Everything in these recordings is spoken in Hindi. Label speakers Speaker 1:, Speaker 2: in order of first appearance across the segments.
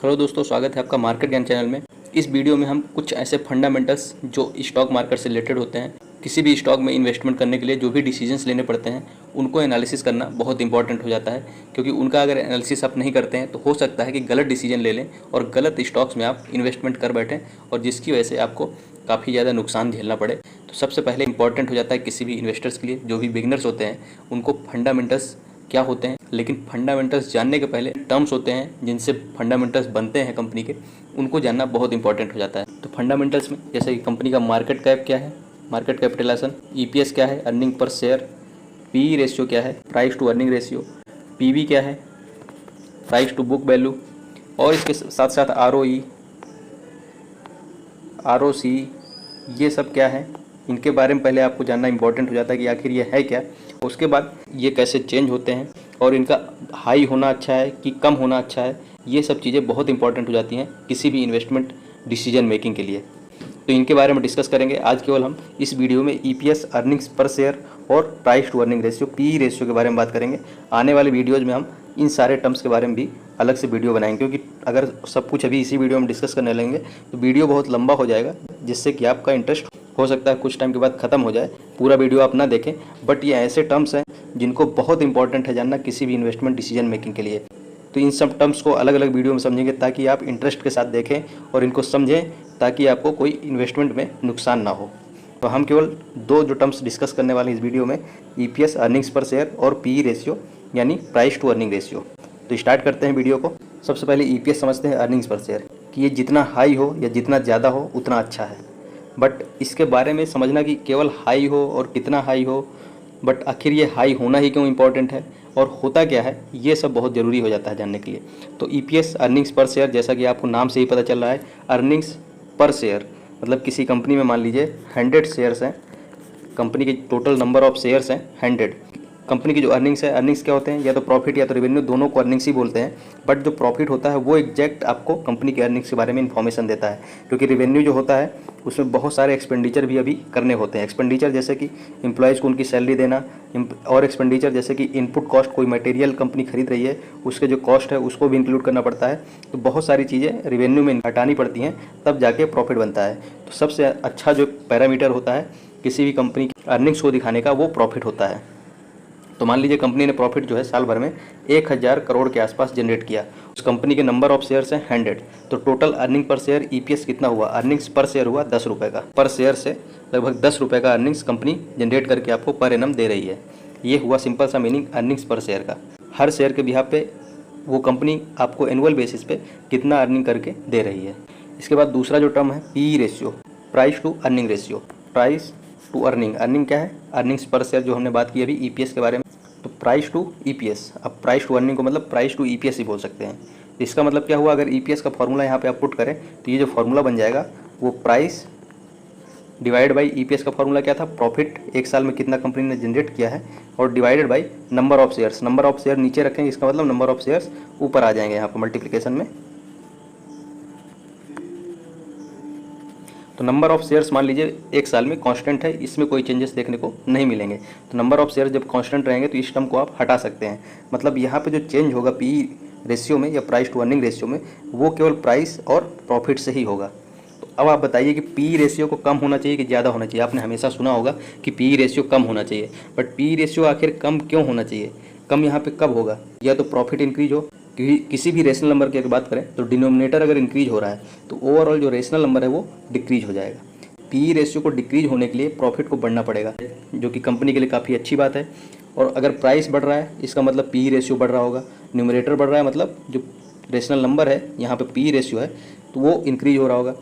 Speaker 1: हेलो दोस्तों, स्वागत है आपका मार्केट ज्ञान चैनल में। इस वीडियो में हम कुछ ऐसे फंडामेंटल्स जो स्टॉक मार्केट से रिलेटेड होते हैं, किसी भी स्टॉक में इन्वेस्टमेंट करने के लिए जो भी डिसीजंस लेने पड़ते हैं उनको एनालिसिस करना बहुत इंपॉर्टेंट हो जाता है। क्योंकि उनका अगर एनालिसिस आप नहीं करते हैं तो हो सकता है कि गलत डिसीजन ले लें और गलत स्टॉक्स में आप इन्वेस्टमेंट कर बैठें और जिसकी वजह से आपको काफ़ी ज़्यादा नुकसान झेलना पड़े। तो सबसे पहले इंपॉर्टेंट हो जाता है किसी भी इन्वेस्टर्स के लिए, जो भी बिगिनर्स होते हैं उनको फंडामेंटल्स क्या होते हैं। लेकिन फंडामेंटल्स जानने के पहले टर्म्स होते हैं जिनसे फंडामेंटल्स बनते हैं कंपनी के, उनको जानना बहुत इंपॉर्टेंट हो जाता है। तो फंडामेंटल्स में जैसे कि कंपनी का मार्केट कैप क्या है, मार्केट कैपिटलाइजेशन, ईपीएस क्या है, earning per share, PE ratio क्या है, price to earning ratio, PV क्या है, प्राइस टू बुक वैल्यू, और इसके साथ साथ आरओई, आरओसी, ये सब क्या है, इनके बारे में पहले आपको जानना इंपॉर्टेंट हो जाता है कि आखिर ये है क्या। उसके बाद ये कैसे चेंज होते हैं और इनका हाई होना अच्छा है कि कम होना अच्छा है, ये सब चीज़ें बहुत इंपॉर्टेंट हो जाती हैं किसी भी इन्वेस्टमेंट डिसीजन मेकिंग के लिए। तो इनके बारे में डिस्कस करेंगे आज। केवल हम इस वीडियो में ईपीएस, अर्निंग्स पर शेयर और price to earning ratio, PE ratio के बारे में बात करेंगे। आने वाले वीडियोज़ में हम इन सारे टर्म्स के बारे में भी अलग से वीडियो बनाएंगे, क्योंकि अगर सब कुछ अभी इसी वीडियो में डिस्कस करने लगेंगे तो वीडियो बहुत लंबा हो जाएगा, जिससे कि आपका इंटरेस्ट हो सकता है कुछ टाइम के बाद ख़त्म हो जाए। पूरा वीडियो आप ना देखें, बट ये ऐसे टर्म्स हैं जिनको बहुत इंपॉर्टेंट है जानना किसी भी इन्वेस्टमेंट डिसीजन मेकिंग के लिए। तो इन सब टर्म्स को अलग अलग वीडियो में समझेंगे ताकि आप इंटरेस्ट के साथ देखें और इनको समझें, ताकि आपको कोई इन्वेस्टमेंट में नुकसान ना हो। तो हम केवल दो जो टर्म्स डिस्कस करने वाले हैं इस वीडियो में, ईपीएस, अर्निंग्स पर शेयर, और पीई रेशियो यानी प्राइस टू अर्निंग रेशियो। तो स्टार्ट करते हैं वीडियो को। सबसे पहले ईपीएस समझते हैं, अर्निंग्स पर शेयर, कि ये जितना हाई हो या जितना ज़्यादा हो उतना अच्छा है। बट इसके बारे में समझना कि केवल हाई हो और कितना हाई हो, बट आखिर ये हाई होना ही क्यों इम्पोर्टेंट है और होता क्या है, ये सब बहुत ज़रूरी हो जाता है जानने के लिए। तो ईपीएस, अर्निंग्स पर शेयर, जैसा कि आपको नाम से ही पता चल रहा है, अर्निंग्स पर शेयर मतलब किसी कंपनी में मान लीजिए 100 शेयर्स हैं, कंपनी के टोटल नंबर ऑफ शेयर्स हैं 100। कंपनी की जो अर्निंग्स है, अर्निंग्स क्या होते हैं, या तो प्रॉफिट या तो रेवेन्यू, दोनों को अर्निंग्स ही बोलते हैं। बट जो प्रॉफिट होता है वो एग्जैक्ट आपको कंपनी के अर्निंग्स के बारे में इन्फॉर्मेशन देता है, क्योंकि रेवेन्यू जो होता है उसमें बहुत सारे एक्सपेंडिचर भी अभी करने होते हैं। एक्सपेंडिचर जैसे कि एम्प्लॉयज़ को उनकी सैलरी देना, और एक्सपेंडिचर जैसे कि इनपुट कॉस्ट, कोई मटेरियल कंपनी खरीद रही है उसके जो कॉस्ट है उसको भी इंक्लूड करना पड़ता है। तो बहुत सारी चीज़ें रेवेन्यू में हटानी पड़ती हैं, तब जाके प्रॉफिट बनता है। तो सबसे अच्छा जो पैरामीटर होता है किसी भी कंपनी की अर्निंग्स को दिखाने का, वो प्रॉफिट होता है। तो मान लीजिए कंपनी ने प्रॉफिट जो है साल भर में 1000 करोड़ के आसपास जनरेट किया, उस कंपनी के नंबर ऑफ शेयर्स हैं 100, तो total earning per share EPS कितना हुआ, अर्निंग्स पर शेयर हुआ 10 रुपये का। पर शेयर से लगभग 10 रुपये का अर्निंग्स कंपनी जनरेट करके आपको पर एनम दे रही है। ये हुआ सिंपल सा मीनिंग अर्निंग्स पर शेयर का। हर शेयर के बिहाफ पे वो कंपनी आपको एनुअल बेसिस पे कितना अर्निंग करके दे रही है। इसके बाद दूसरा जो टर्म है PE ratio, price to earning ratio, price to earning. Earning क्या है, अर्निंग्स पर शेयर, जो हमने बात की अभी ईपीएस के बारे में। तो प्राइस टू ईपीएस, अब प्राइस टू अर्निंग को मतलब प्राइस टू ईपीएस ही बोल सकते हैं। इसका मतलब क्या हुआ, अगर ईपीएस का फॉर्मूला यहाँ पे आप पुट करें तो ये जो फॉर्मूला बन जाएगा वो प्राइस डिवाइड बाई ईपीएस का फॉर्मूला क्या था, प्रॉफिट एक साल में कितना कंपनी ने जनरेट किया है, और divided by number of shares. Number of share नीचे रखेंगे, इसका मतलब नंबर ऑफ शेयर्स ऊपर आ जाएंगे यहाँ पर मल्टीप्लिकेशन में। तो नंबर ऑफ शेयर्स मान लीजिए एक साल में कांस्टेंट है, इसमें कोई चेंजेस देखने को नहीं मिलेंगे। तो नंबर ऑफ शेयर्स जब कांस्टेंट रहेंगे तो इस टर्म को आप हटा सकते हैं। मतलब यहाँ पे जो चेंज होगा पीई रेशियो में या प्राइस टू अर्निंग रेशियो में, वो केवल प्राइस और प्रॉफिट से ही होगा। तो अब आप बताइए कि पीई रेशियो को कम होना चाहिए कि ज़्यादा होना चाहिए। आपने हमेशा सुना होगा कि पीई रेशियो कम होना चाहिए, बट पीई रेशियो आखिर कम क्यों होना चाहिए, कम यहाँ पे कब होगा, या तो प्रॉफिट इंक्रीज हो, क्योंकि किसी भी रेशनल नंबर की अगर बात करें तो डिनोमिनेटर अगर इंक्रीज हो रहा है तो ओवरऑल जो रेशनल नंबर है वो डिक्रीज हो जाएगा। पीई रेशियो को डिक्रीज होने के लिए प्रॉफिट को बढ़ना पड़ेगा, जो कि कंपनी के लिए काफ़ी अच्छी बात है। और अगर प्राइस बढ़ रहा है इसका मतलब पीई रेशियो बढ़ रहा होगा, न्यूमरेटर बढ़ रहा है मतलब जो रेशनल नंबर है यहाँ पे पीई रेशियो है तो वो इंक्रीज हो रहा होगा।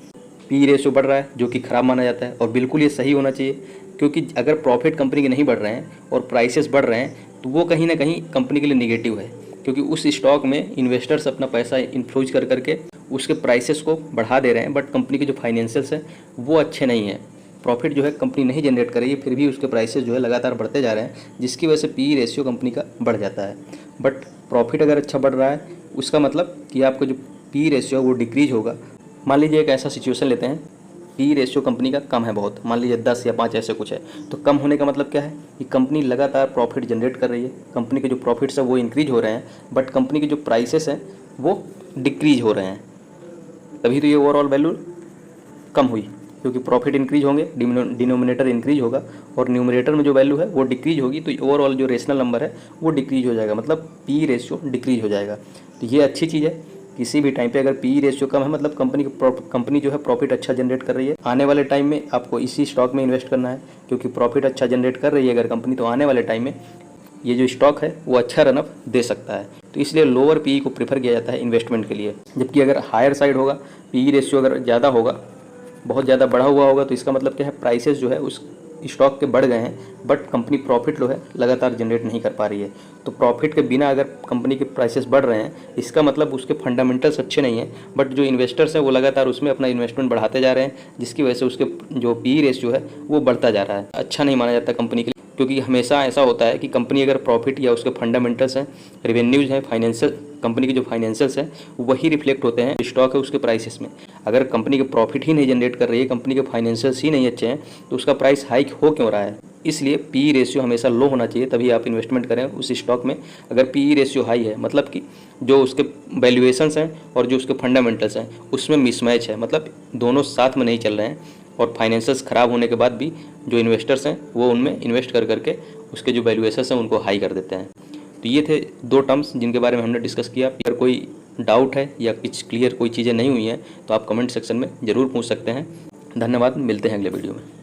Speaker 1: पीई रेशियो बढ़ रहा है जो कि ख़राब माना जाता है, और बिल्कुल ये सही होना चाहिए, क्योंकि अगर प्रॉफिट कंपनी के नहीं बढ़ रहे हैं और प्राइसेस बढ़ रहे हैं तो वो कहीं ना कहीं कंपनी के लिए निगेटिव है, क्योंकि उस स्टॉक में इन्वेस्टर्स अपना पैसा इन्फ्लुएंस कर करके उसके प्राइसेस को बढ़ा दे रहे हैं, बट कंपनी के जो फाइनेंशियल्स हैं वो अच्छे नहीं हैं। प्रॉफिट जो है कंपनी नहीं जनरेट कर रही है, फिर भी उसके प्राइसेस जो है लगातार बढ़ते जा रहे हैं, जिसकी वजह से पीई रेशियो कंपनी का बढ़ जाता है। बट प्रॉफिट अगर अच्छा बढ़ रहा है उसका मतलब कि आपका जो पीई रेशियो है वो डिक्रीज होगा। मान लीजिए एक ऐसा सिचुएशन लेते हैं, पी रेशियो कंपनी का कम है बहुत, मान लीजिए 10 या 5 ऐसे कुछ है, तो कम होने का मतलब क्या है कि कंपनी लगातार प्रॉफिट जनरेट कर रही है, कंपनी के जो प्रॉफिट्स है वो इंक्रीज हो रहे हैं, बट कंपनी के जो प्राइसेस हैं वो डिक्रीज हो रहे हैं। तभी तो ये ओवरऑल वैल्यू कम हुई, क्योंकि प्रॉफिट इंक्रीज होंगे, डिनोमिनेटर इंक्रीज होगा और न्यूमरेटर में जो वैल्यू है वो डिक्रीज होगी, तो ओवरऑल जो रेशनल नंबर है वो डिक्रीज हो जाएगा, मतलब पी रेशियो डिक्रीज हो जाएगा। तो ये अच्छी चीज़ है। किसी भी टाइम पे अगर पी रेशियो कम है मतलब कंपनी जो है प्रॉफिट अच्छा जनरेट कर रही है। आने वाले टाइम में आपको इसी स्टॉक में इन्वेस्ट करना है, क्योंकि प्रॉफिट अच्छा जनरेट कर रही है अगर कंपनी, तो आने वाले टाइम में ये जो स्टॉक है वो अच्छा रनअप दे सकता है। तो इसलिए लोअर पी को प्रेफर किया जाता है इन्वेस्टमेंट के लिए। जबकि अगर हायर साइड होगा, पी रेशियो अगर ज़्यादा होगा, बहुत ज़्यादा बढ़ा हुआ होगा, तो इसका मतलब क्या है, प्राइसेस जो है उस स्टॉक के बढ़ गए हैं, बट कंपनी प्रॉफिट जो है लगातार जनरेट नहीं कर पा रही है। तो प्रॉफिट के बिना अगर कंपनी के प्राइसेस बढ़ रहे हैं, इसका मतलब उसके फंडामेंटल्स अच्छे नहीं हैं, बट जो इन्वेस्टर्स हैं वो लगातार उसमें अपना इन्वेस्टमेंट बढ़ाते जा रहे हैं, जिसकी वजह से उसके जो पी रेशियो है वो बढ़ता जा रहा है। अच्छा नहीं माना जाता कंपनी के लिए, क्योंकि हमेशा ऐसा होता है कि कंपनी अगर प्रॉफिट या उसके फंडामेंटल्स हैं, रेवेन्यूज़ हैं, फाइनेंशियल, कंपनी के जो फाइनेंशियल्स हैं वही रिफ्लेक्ट होते हैं स्टॉक है उसके प्राइसेस में। अगर कंपनी के प्रॉफिट ही नहीं जनरेट कर रही है, कंपनी के फाइनेंशियल्स ही नहीं अच्छे हैं, तो उसका प्राइस हाइक हो क्यों रहा है। इसलिए पी रेशियो हमेशा लो होना चाहिए, तभी आप इन्वेस्टमेंट करें उस स्टॉक में। अगर पी रेशियो हाई है मतलब कि जो उसके वैल्यूएशंस हैं और जो उसके फंडामेंटल्स हैं उसमें मिसमैच है, मतलब दोनों साथ में नहीं चल रहे हैं, और फाइनेंशियल्स ख़राब होने के बाद भी जो इन्वेस्टर्स हैं वो उनमें इन्वेस्ट कर करके उसके जो वैल्यूएशंस हैं उनको हाई कर देते हैं। तो ये थे दो टर्म्स जिनके बारे में हमने डिस्कस किया। अगर कोई डाउट है या कुछ क्लियर कोई चीज़ें नहीं हुई हैं तो आप कमेंट सेक्शन में ज़रूर पूछ सकते हैं। धन्यवाद, मिलते हैं अगले वीडियो में।